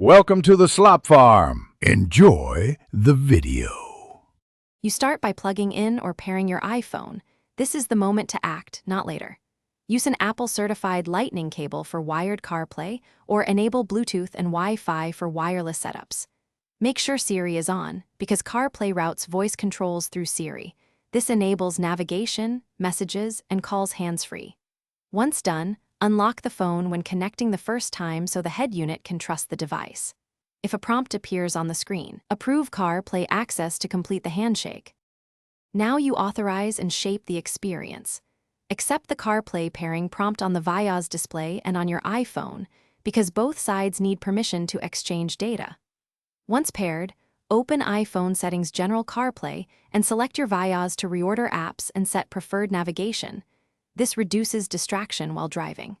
Welcome to the Slop Farm. Enjoy the video. You start by plugging in or pairing your iPhone. This is the moment to act, not later. Use an Apple-certified Lightning cable for wired CarPlay or enable Bluetooth and Wi-Fi for wireless setups. Make sure Siri is on, because CarPlay routes voice controls through Siri. This enables navigation, messages, and calls hands-free. Once done, unlock the phone when connecting the first time so the head unit can trust the device. If a prompt appears on the screen, approve CarPlay access to complete the handshake. Now you authorize and shape the experience. Accept the CarPlay pairing prompt on the Vios display and on your iPhone, because both sides need permission to exchange data. Once paired, open iPhone Settings General CarPlay and select your Vios to reorder apps and set preferred navigation. This reduces distraction while driving.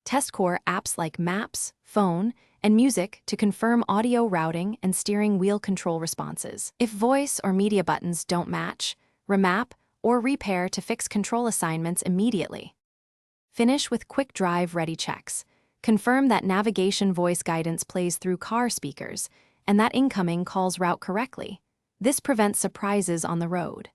Test core apps like Maps, Phone, and Music to confirm audio routing and steering wheel control responses. If voice or media buttons don't match, remap or repair to fix control assignments immediately. Finish with quick drive-ready checks. Confirm that navigation voice guidance plays through car speakers and that incoming calls route correctly. This prevents surprises on the road.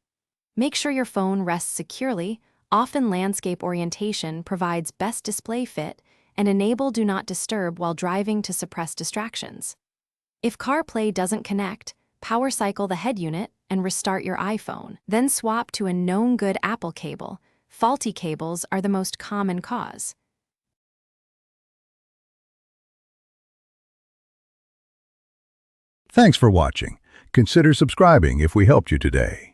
Make sure your phone rests securely. Often landscape orientation provides best display fit, and enable Do Not Disturb while driving to suppress distractions. If CarPlay doesn't connect, power cycle the head unit and restart your iPhone. Then swap to a known good Apple cable. Faulty cables are the most common cause. Thanks for watching. Consider subscribing if we helped you today.